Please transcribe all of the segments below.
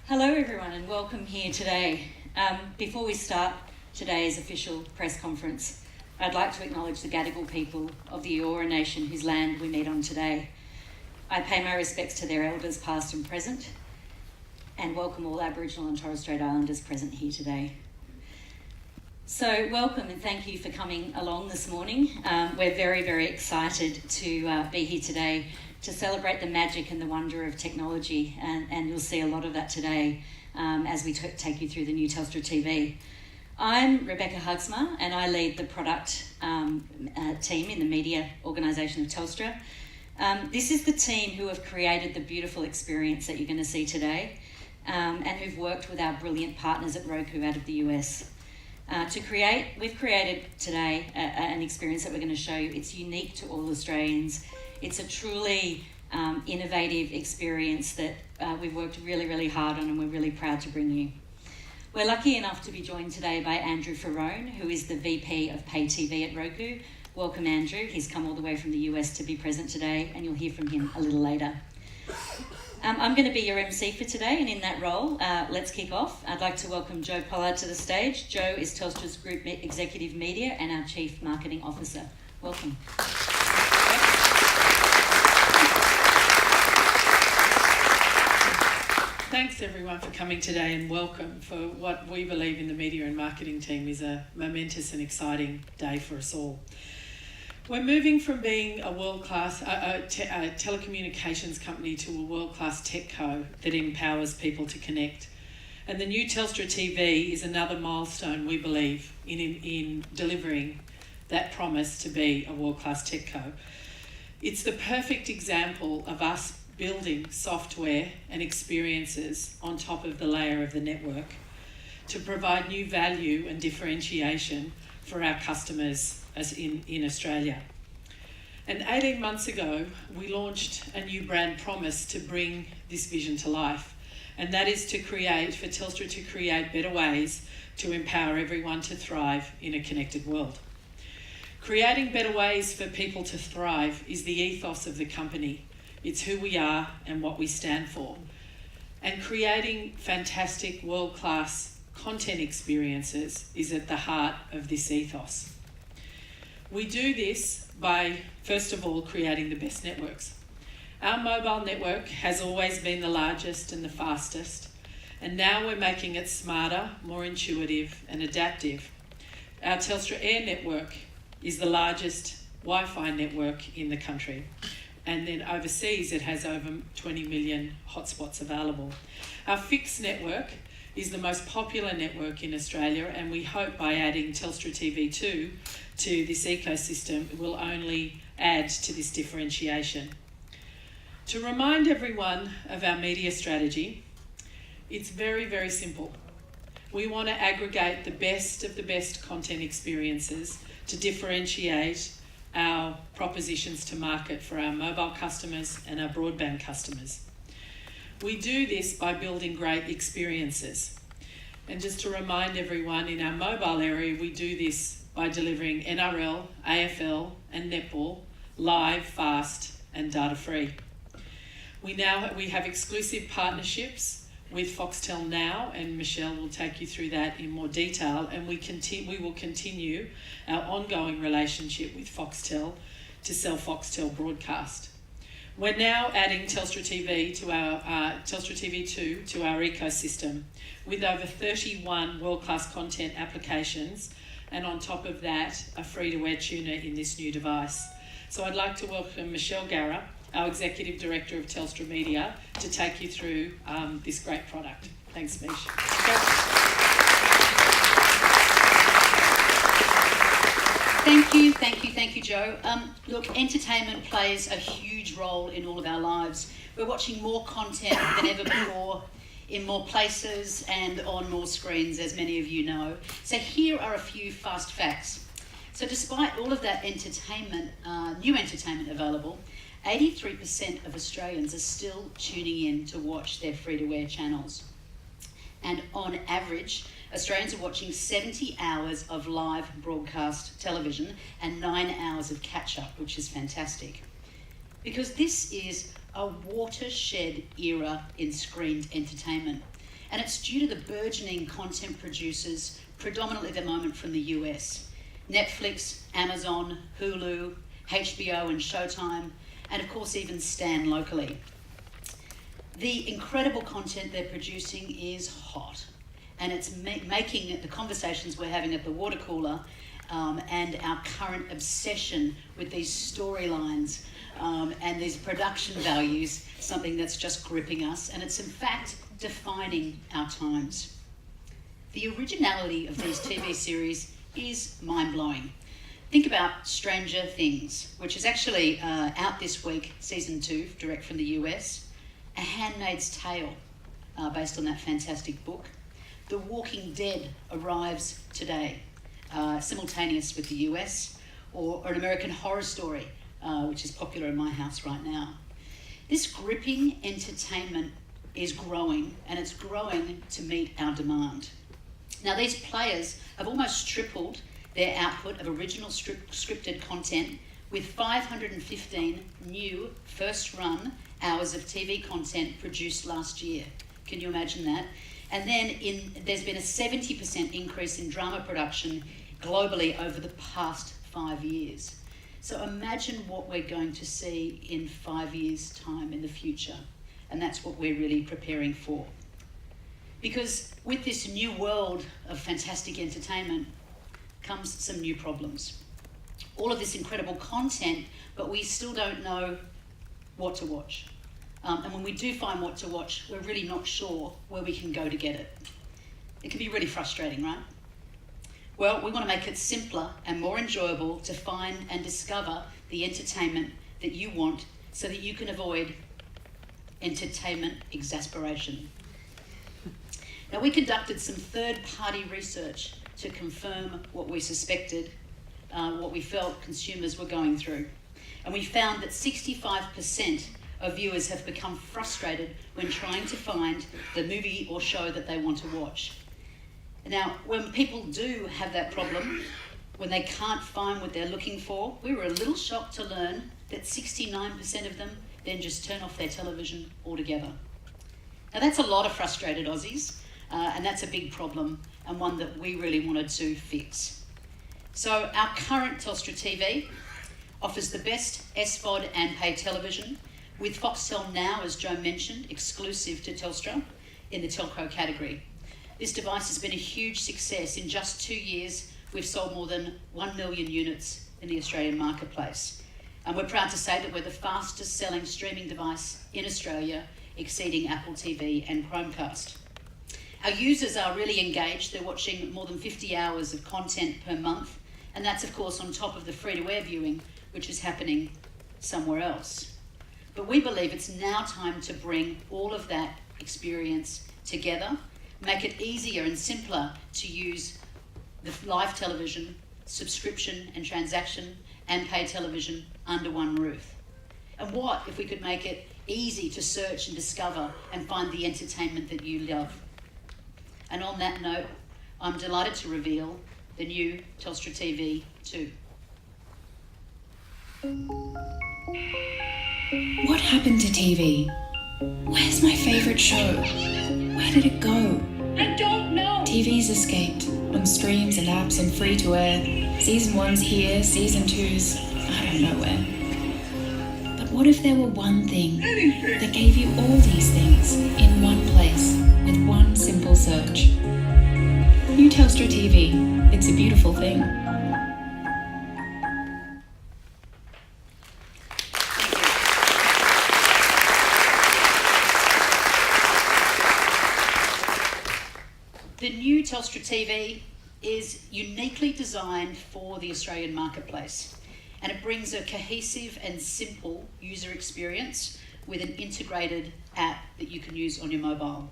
Hello everyone and welcome here today. Before we start today's official press conference, I'd like to acknowledge the Gadigal people of the Eora Nation whose land we meet on today. I pay my respects to their elders past and present and welcome all Aboriginal and Torres Strait Islanders present here today. So welcome and thank you for coming along this morning. We're very, very excited to be here today to celebrate the magic and the wonder of technology, and you'll see a lot of that today as we take you through the new Telstra TV. I'm Rebecca Hugsma and I lead the product team in the media organisation of Telstra. This is the team who have created the beautiful experience that you're going to see today and who've worked with our brilliant partners at Roku out of the US. We've created today an experience that we're going to show you. It's unique to all Australians. It's a truly innovative experience that we've worked really, really hard on and we're really proud to bring you. We're lucky enough to be joined today by Andrew Ferrone, who is the VP of Pay TV at Roku. Welcome, Andrew. He's come all the way from the US to be present today and you'll hear from him a little later. I'm going to be your MC for today, and in that role, let's kick off. I'd like to welcome Joe Pollard to the stage. Joe is Telstra's Group Executive Media and our Chief Marketing Officer. Welcome. Thanks everyone for coming today and welcome for what we believe in the media and marketing team is a momentous and exciting day for us all. We're moving from being a world-class telecommunications company to a world-class tech co that empowers people to connect. And the new Telstra TV is another milestone, we believe, in delivering that promise to be a world-class tech co. It's the perfect example of us building software and experiences on top of the layer of the network to provide new value and differentiation for our customers as in Australia. And 18 months ago, we launched a new brand promise to bring this vision to life. And that is for Telstra to create better ways to empower everyone to thrive in a connected world. Creating better ways for people to thrive is the ethos of the company. It's who we are and what we stand for. And creating fantastic world-class content experiences is at the heart of this ethos. We do this by, first of all, creating the best networks. Our mobile network has always been the largest and the fastest, and now we're making it smarter, more intuitive and adaptive. Our Telstra Air network is the largest Wi-Fi network in the country, and then overseas it has over 20 million hotspots available. Our fixed network is the most popular network in Australia, and we hope by adding Telstra TV 2 to this ecosystem will only add to this differentiation. To remind everyone of our media strategy, it's very, very simple. We want to aggregate the best of the best content experiences to differentiate our propositions to market for our mobile customers and our broadband customers. We do this by building great experiences. And just to remind everyone, in our mobile area, we do this by delivering NRL, AFL and netball live, fast and data-free. We have exclusive partnerships with Foxtel now, and Michelle will take you through that in more detail, and we will continue our ongoing relationship with Foxtel to sell Foxtel broadcast. We're now adding Telstra TV to our Telstra TV 2 to our ecosystem with over 31 world-class content applications, and on top of that, a free-to-air tuner in this new device. So I'd like to welcome Michelle Garra, our Executive Director of Telstra Media, to take you through this great product. Thanks, Mish. Thank you, Joe. Look, entertainment plays a huge role in all of our lives. We're watching more content than ever before, in more places and on more screens, as many of you know. So here are a few fast facts. So despite all of that entertainment, new entertainment available, 83% of Australians are still tuning in to watch their free-to-air channels. And on average, Australians are watching 70 hours of live broadcast television and 9 hours of catch-up, which is fantastic. Because this is a watershed era in screened entertainment. And it's due to the burgeoning content producers, predominantly at the moment from the US. Netflix, Amazon, Hulu, HBO and Showtime, and of course even Stan locally. The incredible content they're producing is hot, and it's making the conversations we're having at the water cooler and our current obsession with these storylines and these production values something that's just gripping us, and it's in fact defining our times. The originality of these TV series is mind-blowing. Think about Stranger Things, which is actually out this week, season 2, direct from the US. A Handmaid's Tale, based on that fantastic book. The Walking Dead arrives today, simultaneous with the US, or an American Horror Story, which is popular in my house right now. This gripping entertainment is growing, and it's growing to meet our demand. Now, these players have almost tripled their output of original scripted content with 515 new first-run hours of TV content produced last year. Can you imagine that? And then there's been a 70% increase in drama production globally over the past 5 years. So imagine what we're going to see in 5 years' time in the future. And that's what we're really preparing for. Because with this new world of fantastic entertainment comes some new problems. All of this incredible content, but we still don't know what to watch. And when we do find what to watch, we're really not sure where we can go to get it. It can be really frustrating, right? Well, we want to make it simpler and more enjoyable to find and discover the entertainment that you want so that you can avoid entertainment exasperation. Now, we conducted some third-party research to confirm what we suspected, what we felt consumers were going through. And we found that 65% of viewers have become frustrated when trying to find the movie or show that they want to watch. Now, when people do have that problem, when they can't find what they're looking for, we were a little shocked to learn that 69% of them then just turn off their television altogether. Now, that's a lot of frustrated Aussies, and that's a big problem and one that we really wanted to fix. So our current Telstra TV offers the best SVOD and pay television, with Foxtel Now, as Joe mentioned, exclusive to Telstra in the telco category. This device has been a huge success. In just 2 years, we've sold more than 1 million units in the Australian marketplace. And we're proud to say that we're the fastest selling streaming device in Australia, exceeding Apple TV and Chromecast. Our users are really engaged. They're watching more than 50 hours of content per month. And that's, of course, on top of the free-to-air viewing, which is happening somewhere else. But we believe it's now time to bring all of that experience together, make it easier and simpler to use the live television, subscription and transaction, and pay television under one roof. And what if we could make it easy to search and discover and find the entertainment that you love? And on that note, I'm delighted to reveal the new Telstra TV 2. What happened to TV? Where's my favourite show? Where did it go? I don't know. TV's escaped on streams and apps and free to air. Season 1's here, Season 2's I don't know where. But what if there were one thing that gave you all these things in one place with one simple search? New Telstra TV. It's a beautiful thing. The new Telstra TV is uniquely designed for the Australian marketplace, and it brings a cohesive and simple user experience with an integrated app that you can use on your mobile.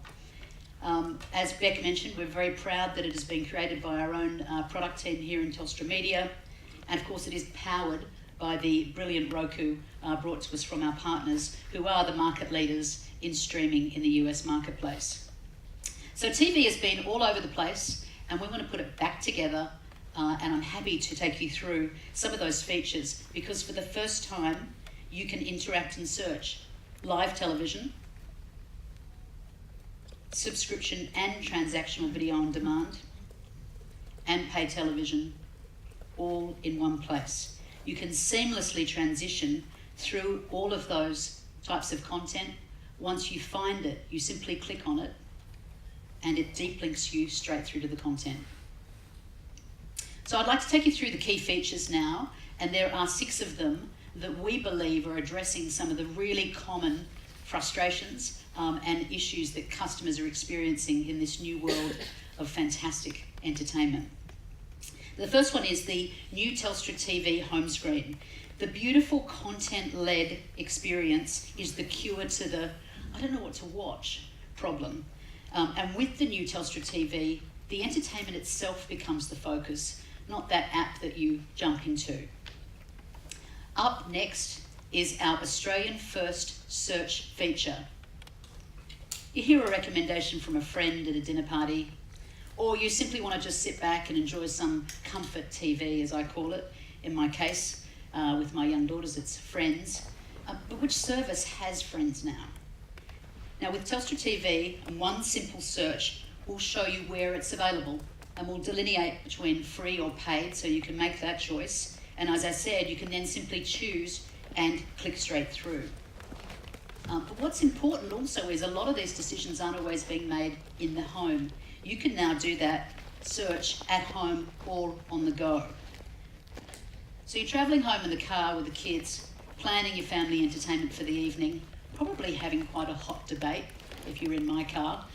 As Beck mentioned, we're very proud that it has been created by our own product team here in Telstra Media, and of course it is powered by the brilliant Roku brought to us from our partners, who are the market leaders in streaming in the US marketplace. So TV has been all over the place, and we want to put it back together, and I'm happy to take you through some of those features, because for the first time you can interact and search live television, subscription and transactional video on demand, and pay television, all in one place. You can seamlessly transition through all of those types of content. Once you find it, you simply click on it and it deep links you straight through to the content. So I'd like to take you through the key features now, and there are 6 of them that we believe are addressing some of the really common frustrations and issues that customers are experiencing in this new world of fantastic entertainment. The first one is the new Telstra TV home screen. The beautiful content-led experience is the cure to the I don't know what to watch problem. And with the new Telstra TV, the entertainment itself becomes the focus, not that app that you jump into. Up next is our Australian first search feature. You hear a recommendation from a friend at a dinner party, or you simply want to just sit back and enjoy some comfort TV, as I call it. In my case, with my young daughters, it's Friends. But which service has Friends now? Now, with Telstra TV, one simple search will show you where it's available, and will delineate between free or paid, so you can make that choice. And as I said, you can then simply choose and click straight through. But what's important also is a lot of these decisions aren't always being made in the home. You can now do that search at home or on the go. So you're travelling home in the car with the kids, planning your family entertainment for the evening, probably having quite a hot debate if you're in my car,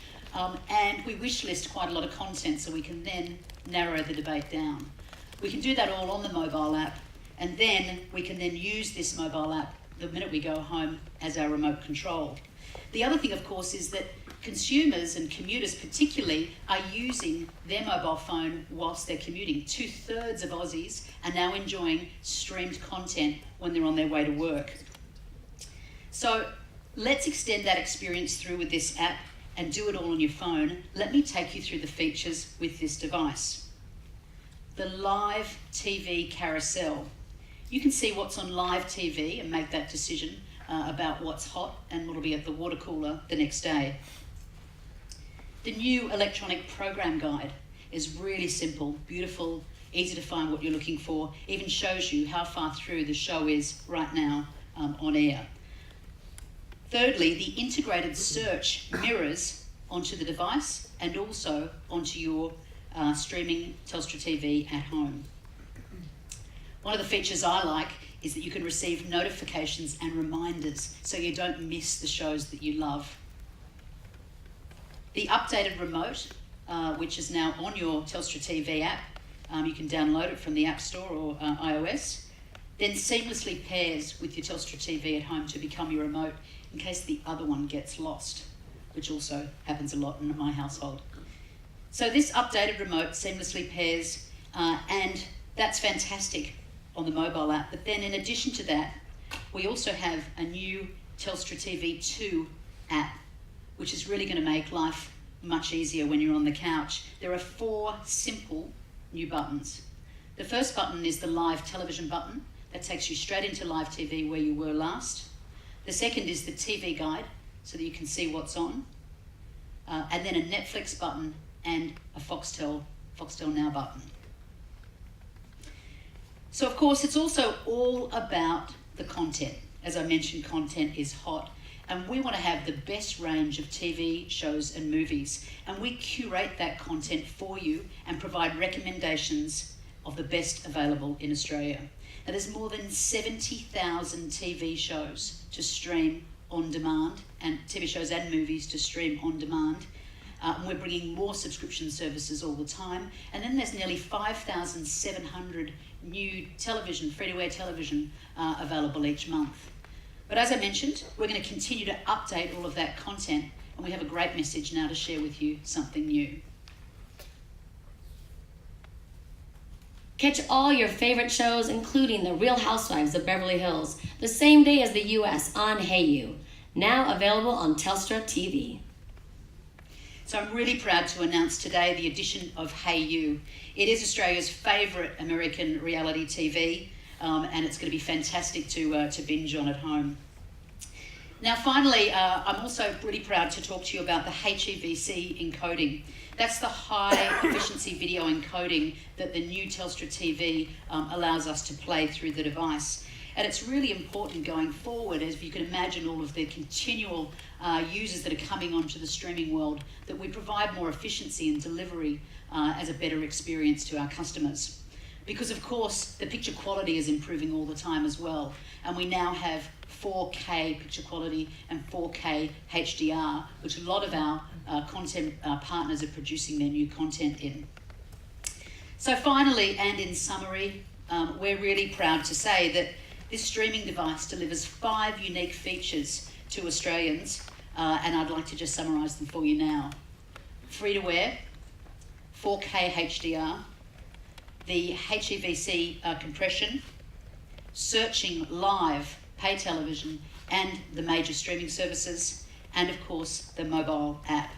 and we wish list quite a lot of content so we can then narrow the debate down. We can do that all on the mobile app, and then we can then use this mobile app the minute we go home as our remote control. The other thing, of course, is that consumers and commuters particularly are using their mobile phone whilst they're commuting. 2/3 of Aussies are now enjoying streamed content when they're on their way to work. So let's extend that experience through with this app and do it all on your phone. Let me take you through the features with this device. The live TV carousel. You can see what's on live TV and make that decision about what's hot and what'll be at the water cooler the next day. The new electronic program guide is really simple, beautiful, easy to find what you're looking for, even shows you how far through the show is right now on air. Thirdly, the integrated search mirrors onto the device and also onto your streaming Telstra TV at home. One of the features I like is that you can receive notifications and reminders so you don't miss the shows that you love. The updated remote, which is now on your Telstra TV app, you can download it from the App Store or iOS, then seamlessly pairs with your Telstra TV at home to become your remote in case the other one gets lost, which also happens a lot in my household. So this updated remote seamlessly pairs, and that's fantastic on the mobile app. But then in addition to that, we also have a new Telstra TV 2 app, which is really going to make life much easier when you're on the couch. There are 4 simple new buttons. The first button is the live television button. That takes you straight into live TV where you were last. The second is the TV guide, so that you can see what's on. And then a Netflix button and a Foxtel Now button. So of course, it's also all about the content. As I mentioned, content is hot, and we want to have the best range of TV shows and movies, and we curate that content for you and provide recommendations of the best available in Australia. Now, there's more than 70,000 TV shows to stream on demand, and TV shows and movies to stream on demand. And we're bringing more subscription services all the time. And then there's nearly 5,700 new television, free-to-air television available each month. But as I mentioned, we're going to continue to update all of that content, and we have a great message now to share with you, something new. Catch all your favorite shows, including The Real Housewives of Beverly Hills, the same day as the US on HeyU. Now available on Telstra TV. So I'm really proud to announce today the addition of HeyU. It is Australia's favourite American reality TV, and it's going to be fantastic to binge on at home. Now finally, I'm also really proud to talk to you about the HEVC encoding. That's the high efficiency video encoding that the new Telstra TV allows us to play through the device. And it's really important going forward, as you can imagine all of the continual users that are coming onto the streaming world, that we provide more efficiency and delivery as a better experience to our customers. Because of course, the picture quality is improving all the time as well. And we now have 4K picture quality and 4K HDR, which a lot of our content partners are producing their new content in. So finally, and in summary, we're really proud to say that this streaming device delivers 5 unique features to Australians, and I'd like to just summarise them for you now. Free to wear, 4K HDR, the HEVC compression, searching live pay television and the major streaming services, and of course the mobile app.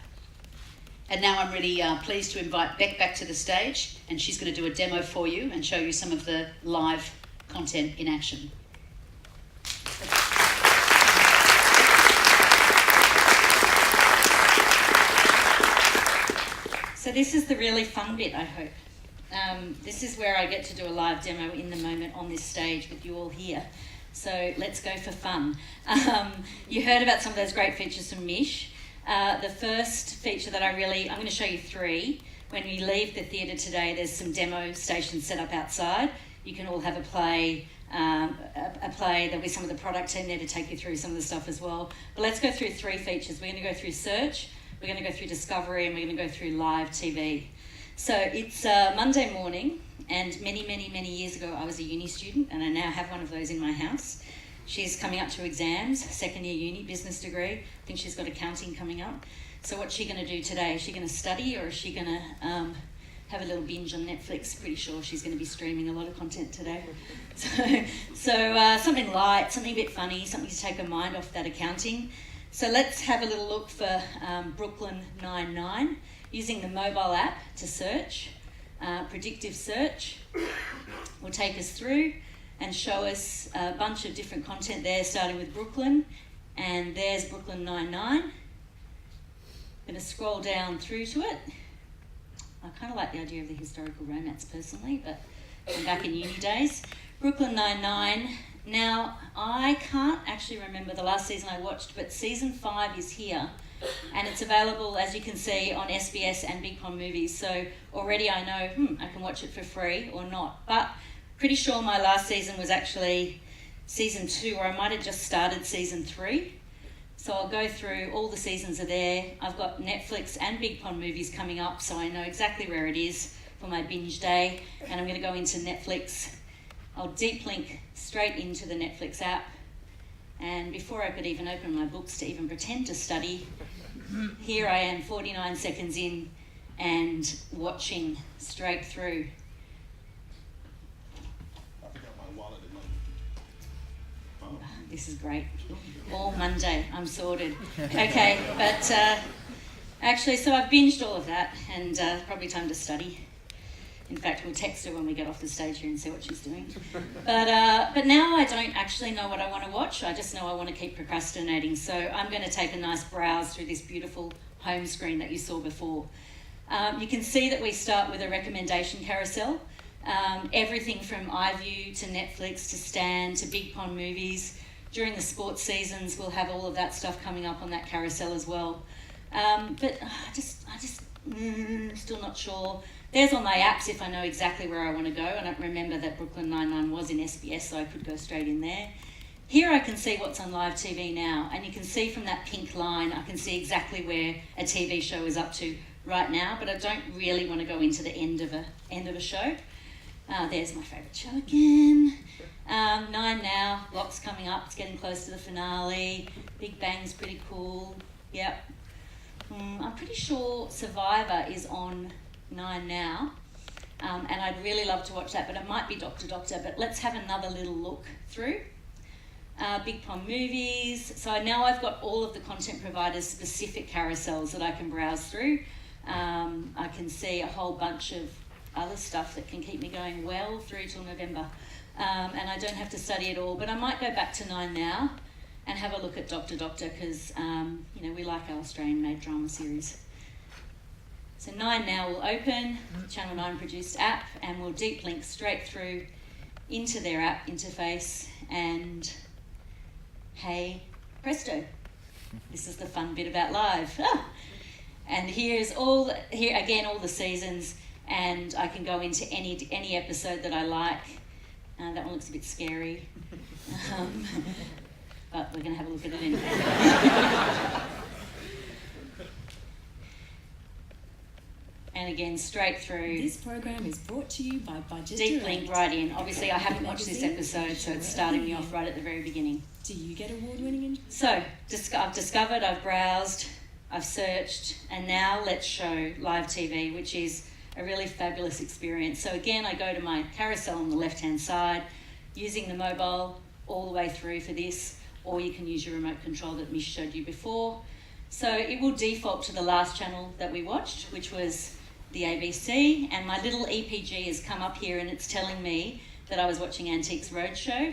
And now I'm really pleased to invite Beck back to the stage, and she's going to do a demo for you and show you some of the live content in action. So this is the really fun bit, I hope. This is where I get to do a live demo in the moment on this stage with you all here. So let's go for fun. You heard about some of those great features from Mish. The first feature that I'm going to show you 3. When we leave the theatre today, there's some demo stations set up outside. You can all have a play. There'll be some of the product team there to take you through some of the stuff as well. But let's go through 3 features. We're going to go through search, we're going to go through discovery, and we're going to go through live TV. So it's Monday morning, and many years ago I was a uni student, and I now have one of those in my house. She's coming up to exams, 2nd year uni, business degree. I think she's got accounting coming up. So what's she going to do today? Is she going to study, or is she going to have a little binge on Netflix? Pretty sure she's going to be streaming a lot of content today. So something light, something a bit funny, something to take her mind off that accounting. So let's have a little look for Brooklyn Nine-Nine, using the mobile app to search. Predictive search will take us through and show us a bunch of different content there, starting with Brooklyn. And there's Brooklyn Nine-Nine. I'm going to scroll down through to it. I kind of like the idea of the historical romance personally, but I'm back in uni days. Brooklyn Nine-Nine. Now, I can't actually remember the last season I watched, but season 5 is here. And it's available, as you can see, on SBS and Big Pond Movies. So already I know, I can watch it for free or not. But pretty sure my last season was actually season 2, or I might have just started season 3. So I'll go through, all the seasons are there. I've got Netflix and Big Pond Movies coming up, so I know exactly where it is for my binge day. And I'm going to go into Netflix. I'll deep link straight into the Netflix app. And before I could even open my books to even pretend to study, here I am 49 seconds in and watching straight through. I forgot my wallet at home. This is great. All Monday, I'm sorted. Okay, but actually, so I've binged all of that, and probably time to study. In fact, we'll text her when we get off the stage here and see what she's doing. But now I don't actually know what I want to watch. I just know I want to keep procrastinating. So I'm going to take a nice browse through this beautiful home screen that you saw before. You can see that we start with a recommendation carousel. Everything from iView to Netflix to Stan to Big Pond Movies. During the sports seasons, we'll have all of that stuff coming up on that carousel as well. But I just still not sure. There's all my apps if I know exactly where I want to go. I don't remember that Brooklyn Nine-Nine was in SBS, so I could go straight in there. Here I can see what's on live TV now, and you can see from that pink line, I can see exactly where a TV show is up to right now, but I don't really want to go into the end of a show. There's my favourite show again. 9 Now, Lock's coming up, it's getting close to the finale. Big Bang's pretty cool. Yep. I'm pretty sure Survivor is on 9 Now, and I'd really love to watch that, but it might be Doctor, but let's have another little look through. Big Pond Movies. So now I've got all of the content providers' specific carousels that I can browse through. I can see a whole bunch of other stuff that can keep me going well through till November, and I don't have to study it all, but I might go back to 9 Now and have a look at Doctor because we like our Australian-made drama series. So 9 Now will open, Channel 9 produced app, and we'll deep link straight through into their app interface, and hey, presto. This is the fun bit about live. And here again all the seasons, and I can go into any episode that I like. That one looks a bit scary, but we're going to have a look at it anyway. And again, straight through. This program is brought to you by Budget Deep Direct. link right in. Obviously, I haven't watched this episode, so it's starting me off right at the very beginning. Do you get award-winning? So, I've discovered, I've browsed, I've searched, and now let's show live TV, which is a really fabulous experience. So again, I go to my carousel on the left-hand side, using the mobile all the way through for this, or you can use your remote control that Mish showed you before. So it will default to the last channel that we watched, which was the ABC, and my little EPG has come up here and it's telling me that I was watching Antiques Roadshow.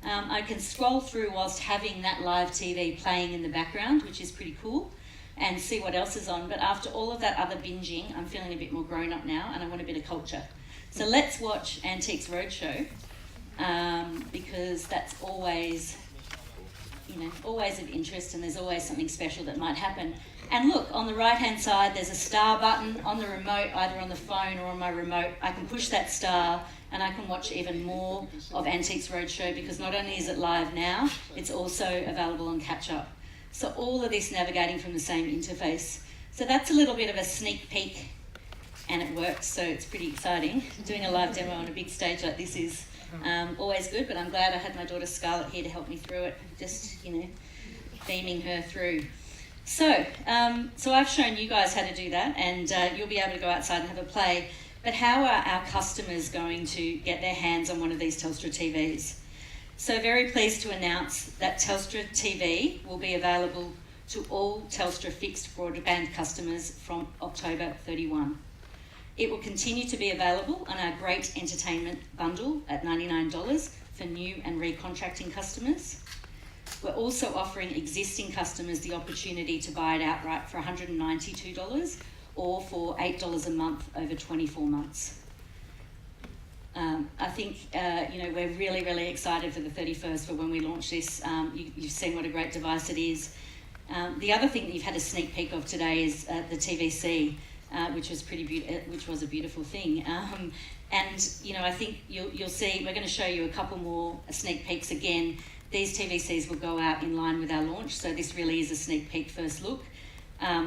I can scroll through whilst having that live TV playing in the background, which is pretty cool, and see what else is on. But after all of that other binging, I'm feeling a bit more grown up now and I want a bit of culture. So let's watch Antiques Roadshow, because that's always of interest, and there's always something special that might happen. And look, on the right-hand side, there's a star button on the remote, either on the phone or on my remote. I can push that star and I can watch even more of Antiques Roadshow, because not only is it live now, it's also available on catch-up. So all of this navigating from the same interface. So that's a little bit of a sneak peek, and it works, so it's pretty exciting. Doing a live demo on a big stage like this is always good, but I'm glad I had my daughter Scarlett here to help me through it, just, beaming her through. So I've shown you guys how to do that, and you'll be able to go outside and have a play. But how are our customers going to get their hands on one of these Telstra TVs? So very pleased to announce that Telstra TV will be available to all Telstra fixed broadband customers from October 31. It will continue to be available on our great entertainment bundle at $99 for new and recontracting customers. We're also offering existing customers the opportunity to buy it outright for $192 or for $8 a month over 24 months. I think, we're really, really excited for the 31st for when we launch this. You've seen what a great device it is. The other thing that you've had a sneak peek of today is the TVC, which was a beautiful thing. I think you'll see, we're going to show you a couple more sneak peeks again. These TVCs will go out in line with our launch, so this really is a sneak peek first look.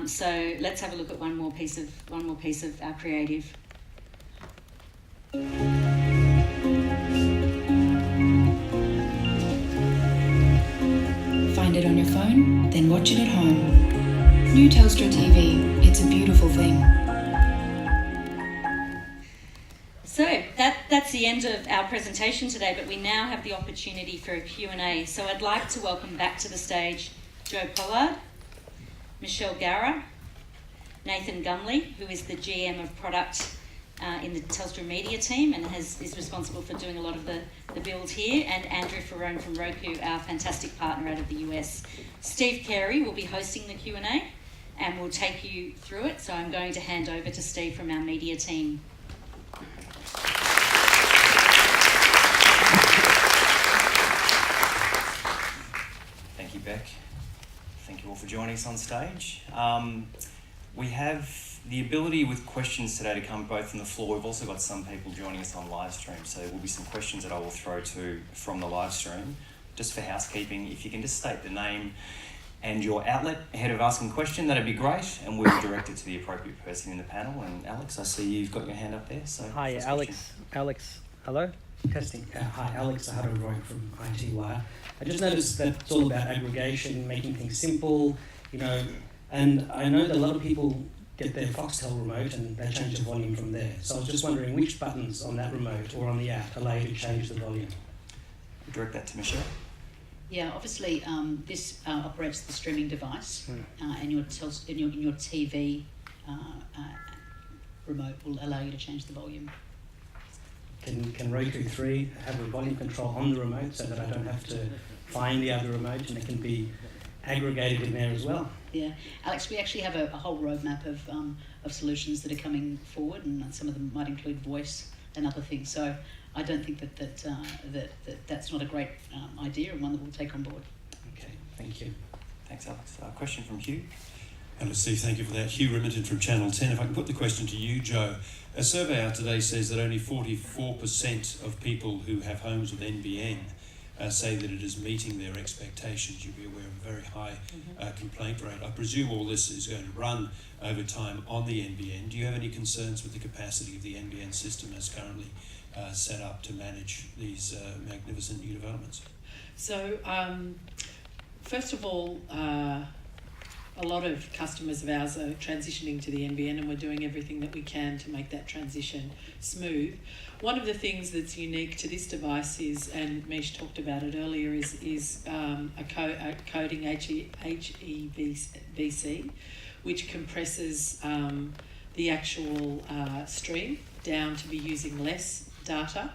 So let's have a look at one more piece of our creative. Find it on your phone, then watch it at home. New Telstra TV. It's a beautiful thing. So that's the end of our presentation today, but we now have the opportunity for a Q&A. So I'd like to welcome back to the stage Joe Pollard, Michelle Gara, Nathan Gumley, who is the GM of product in the Telstra media team and is responsible for doing a lot of the build here, and Andrew Ferrone from Roku, our fantastic partner out of the US. Steve Carey will be hosting the Q&A and will take you through it. So I'm going to hand over to Steve from our media team. Thank you, Beck. Thank you all for joining us on stage. We have the ability with questions today to come both from the floor. We've also got some people joining us on live stream, so there will be some questions that I will throw to from the live stream. Just for housekeeping, if you can just state the name and your outlet ahead of asking a question, that'd be great, and we'll direct it to the appropriate person in the panel. And Alex, I see you've got your hand up there. So hi, Alex. Hello. Testing. Hi, Alex Zaharov-Reutt from IT Wire. I just noticed that it's all about aggregation, making things simple, and I know that a lot of people get their Foxtel remote and they change the volume from there. So I was just wondering which buttons on that remote or on the app allow you to change the volume. Direct that to Michelle. Yeah, obviously this operates the streaming device, and your TV remote will allow you to change the volume. Can Roku 3 have a volume control on the remote so that I don't have to find the other remote, and it can be aggregated in there as well? Yeah, Alex, we actually have a whole roadmap of solutions that are coming forward, and some of them might include voice and other things. So I don't think that's not a great idea, and one that we'll take on board. Okay, thank you. Thanks, Alex. Question from Hugh. Hello, Steve. Thank you for that. Hugh Remington from Channel 10. If I can put the question to you, Joe. A survey out today says that only 44% of people who have homes with NBN say that it is meeting their expectations. You'll be aware of a very high complaint rate. I presume all this is going to run over time on the NBN. Do you have any concerns with the capacity of the NBN system as currently set up to manage these magnificent new developments? So, first of all, a lot of customers of ours are transitioning to the NBN, and we're doing everything that we can to make that transition smooth. One of the things that's unique to this device is, and Mish talked about it earlier, is a coding HEVC, which compresses the actual stream down to be using less data.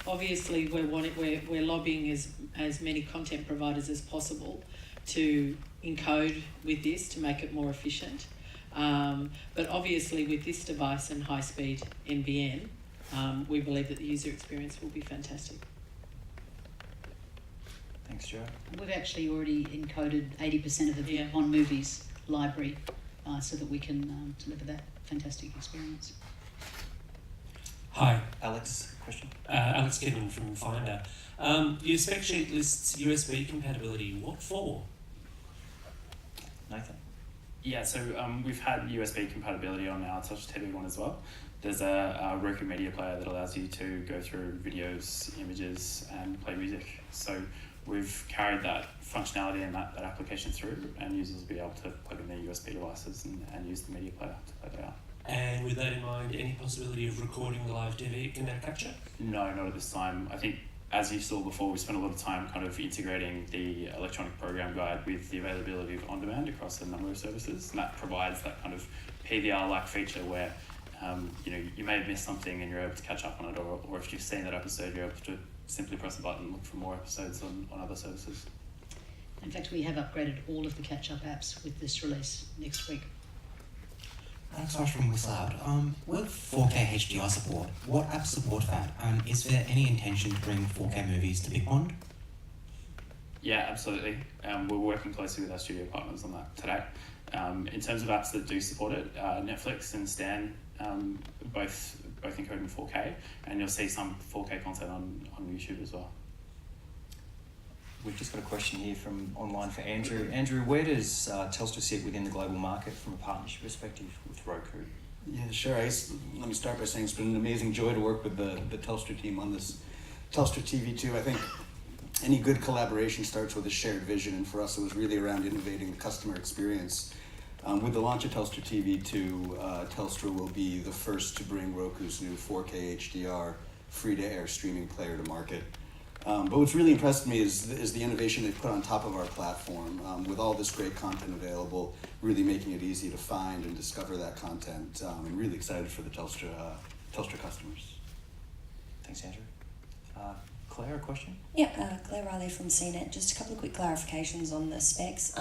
Obviously, we're lobbying as many content providers as possible to encode with this to make it more efficient. But obviously with this device and high-speed NBN, we believe that the user experience will be fantastic. Thanks, Joe. We've actually already encoded 80% of the On Movies library so that we can deliver that fantastic experience. Hi. Alex, question? Alex Kidman from Finder. Your spec sheet lists USB compatibility. What for? Nathan? Yeah, so we've had USB compatibility on our Telstra TV one as well. There's a Roku media player that allows you to go through videos, images, and play music. So we've carried that functionality and that application through, and users will be able to plug in their USB devices and use the media player to play that out. And with that in mind, any possibility of recording the live TV kinetic capture? No, not at this time. I think, as you saw before, we spent a lot of time kind of integrating the electronic program guide with the availability of on-demand across a number of services, and that provides that kind of PVR-like feature where you may have missed something and you're able to catch up on it, or if you've seen that episode, you're able to simply press a button and look for more episodes on other services. In fact, we have upgraded all of the catch-up apps with this release next week. Thanks, Josh from Wizard. With 4K HDR support, what apps support that? And is there any intention to bring 4K movies to Big Pond? Yeah, absolutely. We're working closely with our studio partners on that today. In terms of apps that do support it, Netflix and Stan both encode in 4K, and you'll see some 4K content on YouTube as well. We've just got a question here from online for Andrew. Andrew, where does Telstra sit within the global market from a partnership perspective with Roku? Yeah, sure. Let me start by saying it's been an amazing joy to work with the Telstra team on this Telstra TV 2. I think any good collaboration starts with a shared vision, and for us it was really around innovating the customer experience. With the launch of Telstra TV 2, Telstra will be the first to bring Roku's new 4K HDR free-to-air streaming player to market. But what's really impressed me is the innovation they've put on top of our platform, with all this great content available, really making it easy to find and discover that content. I'm really excited for the Telstra customers. Thanks, Andrew. Claire, a question? Yeah, Claire Riley from CNET. Just a couple of quick clarifications on the specs.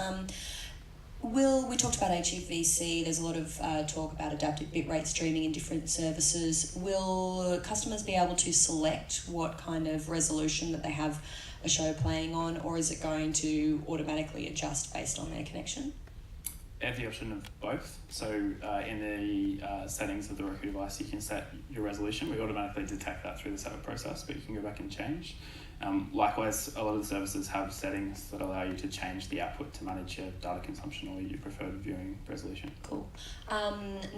We talked about HEVC, there's a lot of talk about adaptive bitrate streaming in different services. Will customers be able to select what kind of resolution that they have a show playing on, or is it going to automatically adjust based on their connection? They have the option of both. So in the settings of the Roku device, you can set your resolution. We automatically detect that through the setup process, but you can go back and change. Likewise, a lot of the services have settings that allow you to change the output to manage your data consumption or your preferred viewing resolution. Cool.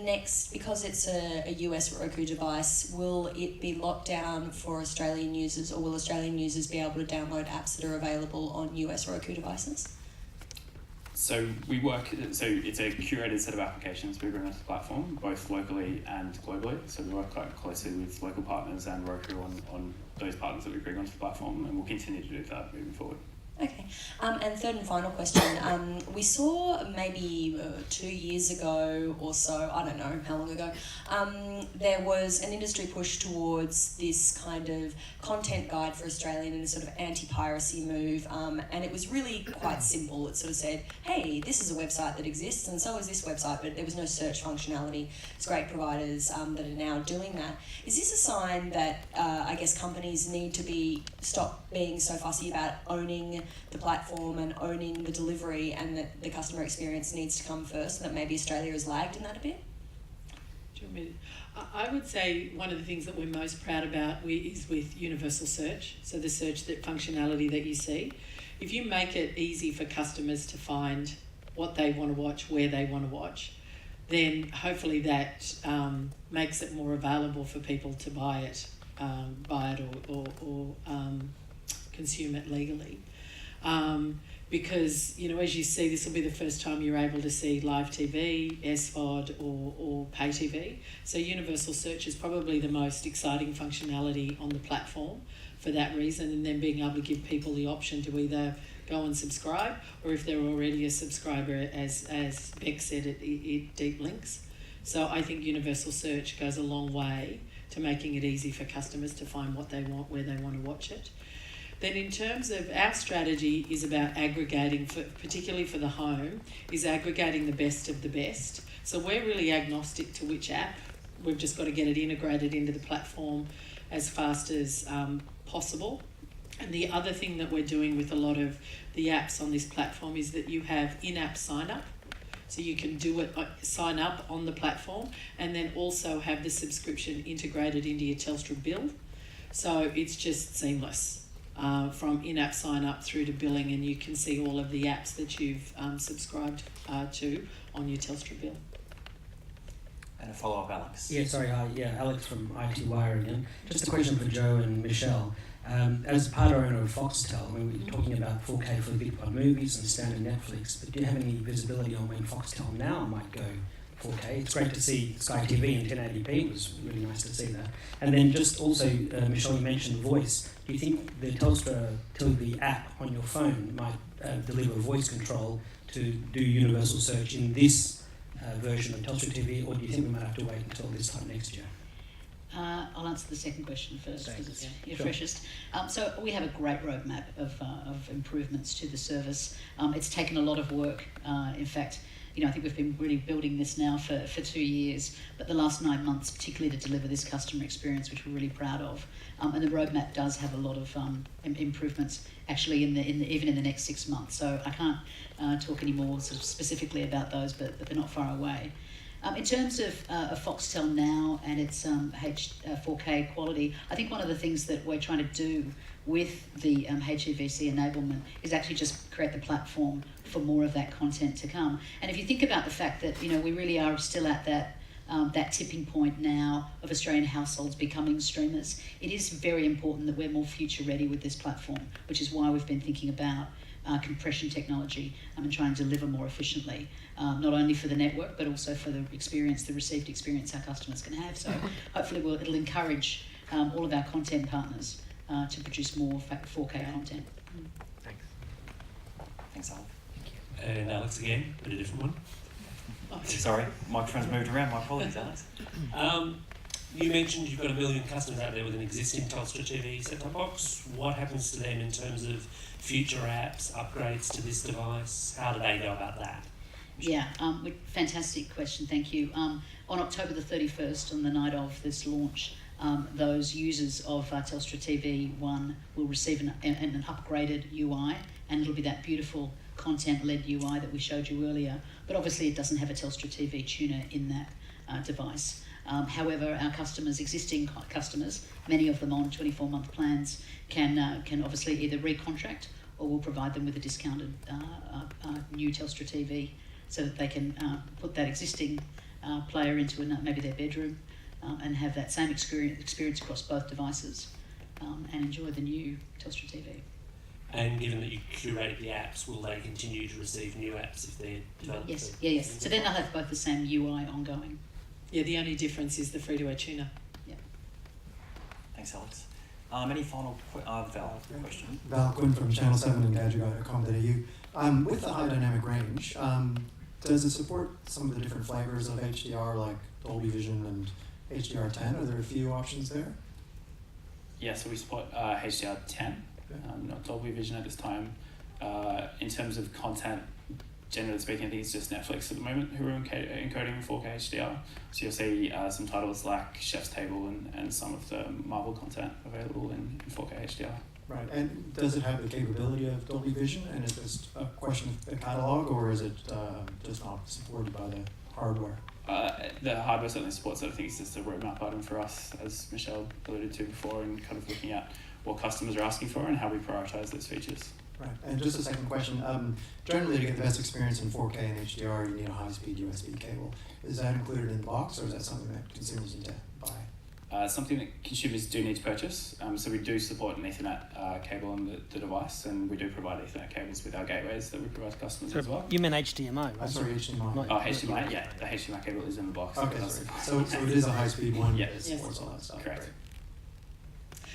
Next, because it's a US Roku device, will it be locked down for Australian users, or will Australian users be able to download apps that are available on US Roku devices? So it's a curated set of applications we bring onto the platform, both locally and globally. So we work quite closely with local partners and Roku on those partners that we bring onto the platform, and we'll continue to do that moving forward. Okay. And third and final question. We saw maybe 2 years ago or so, I don't know how long ago, there was an industry push towards this kind of content guide for Australian and a sort of anti-piracy move. And it was really quite simple. It sort of said, hey, this is a website that exists and so is this website, but there was no search functionality. It's great providers that are now doing that. Is this a sign that I guess companies need to stop being so fussy about owning the platform and owning the delivery, and that the customer experience needs to come first, and that maybe Australia has lagged in that a bit? Do you want me to? I would say one of the things that we're most proud about is with universal search. So the search functionality that you see. If you make it easy for customers to find what they want to watch, where they want to watch, then hopefully that makes it more available for people to buy it or consume it legally. Because, you know, as you see, this will be the first time you're able to see live TV, SVOD or pay TV. So universal search is probably the most exciting functionality on the platform for that reason, and then being able to give people the option to either go and subscribe, or if they're already a subscriber, as Beck said, it deep links. So I think universal search goes a long way to making it easy for customers to find what they want, where they want to watch it. Then in terms of our strategy is about aggregating, particularly for the home, is aggregating the best of the best. So we're really agnostic to which app. We've just got to get it integrated into the platform as fast as possible. And the other thing that we're doing with a lot of the apps on this platform is that you have in-app sign-up. So you can do it, sign up on the platform, and then also have the subscription integrated into your Telstra bill. So it's just seamless. From in-app sign-up through to billing, and you can see all of the apps that you've subscribed to on your Telstra bill. And a follow-up, Alex. Yeah, sorry, Alex from IT Wire again. Just a question for Joe and Michelle. As part owner of Foxtel, we're talking about 4K for the big pod movies and standard Netflix, but do you have any visibility on when Foxtel Now might go 4K? It's great to see Sky TV in 1080p. It was really nice to see that. And then just also, Michelle, you mentioned voice. Do you think the Telstra TV app on your phone might deliver voice control to do universal search in this version of Telstra TV, or do you think we might have to wait until this time next year? I'll answer the second question first because it's your freshest. So we have a great roadmap of improvements to the service. It's taken a lot of work. In fact, you know, I think we've been really building this now for 2 years, but the last 9 months, particularly to deliver this customer experience, which we're really proud of. And the roadmap does have a lot of improvements, actually, even in the next 6 months. So I can't talk any more sort of specifically about those, but they're not far away. In terms of Foxtel Now and its 4K quality, I think one of the things that we're trying to do with the HEVC enablement is actually just create the platform for more of that content to come. And if you think about the fact that, you know, we really are still at that tipping point now of Australian households becoming streamers, it is very important that we're more future ready with this platform, which is why we've been thinking about compression technology and trying to deliver more efficiently, not only for the network but also for the experience, the received experience our customers can have. So hopefully it'll encourage all of our content partners to produce more 4K content. Thanks. Thanks, Alan. And Alex again, but a different one. Oh, sorry, microphone's moved around. My apologies, Alex. You mentioned you've got 1 million customers out there with an existing Telstra TV set-top box. What happens to them in terms of future apps, upgrades to this device? How do they go about that? Yeah, fantastic question, thank you. On October the 31st, on the night of this launch, those users of Telstra TV 1 will receive an upgraded UI, and it'll be that beautiful content-led UI that we showed you earlier. But obviously it doesn't have a Telstra TV tuner in that device. However, our customers, existing customers, many of them on 24-month plans, can obviously either recontract or we'll provide them with a discounted new Telstra TV so that they can put that existing player into maybe their bedroom and have that same experience across both devices and enjoy the new Telstra TV. And given that you curate the apps, will they continue to receive new apps if they're developed? Yes, yes. So then they'll have both the same UI ongoing. Yeah, the only difference is the free-to-air tuner. Yeah. Thanks, Alex. Any final Val question? Val Quinn from Channel 7 and gadgetguide.com.au. With the high dynamic range, does it support some of the different flavors of HDR like Dolby Vision and HDR10? Are there a few options there? Yeah, so we support HDR10, not Dolby Vision at this time. In terms of content, generally speaking, I think it's just Netflix at the moment who are encoding in 4K HDR. So you'll see some titles like Chef's Table and some of the Marvel content available in 4K HDR. Right, and does it have the capability of Dolby Vision, and is this a question of the catalog, or is it just not supported by the hardware? The hardware certainly supports it. I think it's just a roadmap item for us, as Michelle alluded to before, and kind of looking at what customers are asking for and how we prioritise those features. Right, and just a second question. Generally, to get the best experience in 4K and HDR, you need a high-speed USB cable. Is that included in the box, or is that something that consumers need to buy? Something that consumers do need to purchase. So we do support an Ethernet cable on the device, and we do provide Ethernet cables with our gateways that we provide to customers as well. You meant HDMI, right? I'm sorry, HDMI. Oh, HDMI, yeah. The HDMI cable is in the box. Okay, sorry. So it is a high-speed one Yeah. that supports all that stuff. Correct.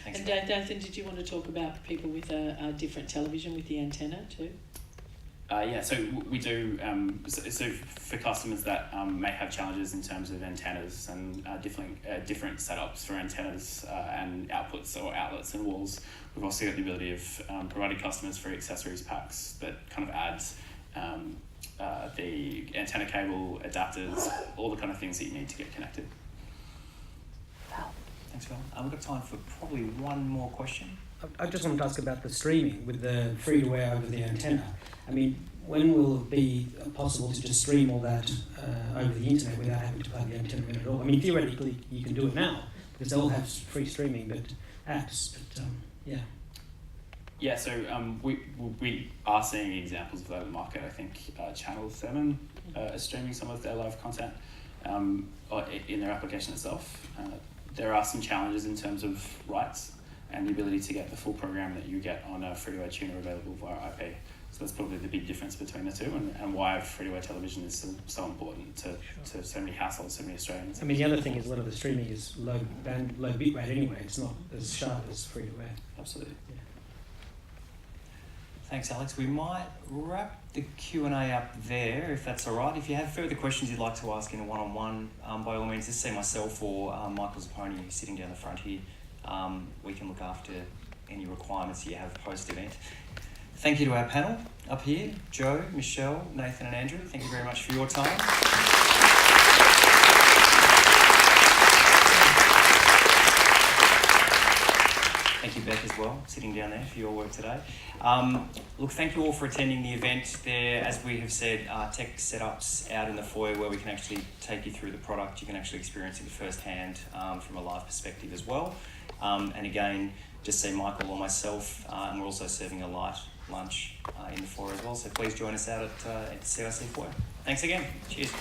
And Nathan, did you want to talk about people with a different television with the antenna too? Yeah, so we do, so for customers that may have challenges in terms of antennas and different setups for antennas and outputs or outlets and walls, we've also got the ability of providing customers free accessories packs that kind of adds the antenna cable, adapters, all the kind of things that you need to get connected. Thanks, Val. We've got time for probably one more question. I just wanted to ask about the streaming with the free-to-air over the antenna. I mean, when will it be possible to just stream all that over the internet without having to plug the antenna in at all? I mean, theoretically, you can do it now because they all have free streaming apps. But yeah. Yeah, so we are seeing examples of that in the market. I think Channel 7 is streaming some of their live content in their application itself. There are some challenges in terms of rights and the ability to get the full program that you get on a free-to-air tuner available via IP. So that's probably the big difference between the two, and why free-to-air television is so important to so many households, so many Australians. I mean, the other thing is a lot of the streaming is low bit rate anyway. It's not as sharp as free-to-air. Absolutely. Yeah. Thanks, Alex. We might wrap the Q&A up there, if that's all right. If you have further questions you'd like to ask in a one-on-one, by all means, just see myself or Michael Zapponi sitting down the front here. We can look after any requirements you have post-event. Thank you to our panel up here, Joe, Michelle, Nathan and Andrew. Thank you very much for your time. Thank you, Beck, as well, sitting down there for your work today. Look, thank you all for attending the event. There, as we have said, tech setups out in the foyer where we can actually take you through the product. You can actually experience it firsthand from a live perspective as well. And again, just see Michael or myself, and we're also serving a light lunch in the foyer as well. So please join us out at the CIC foyer. Thanks again. Cheers.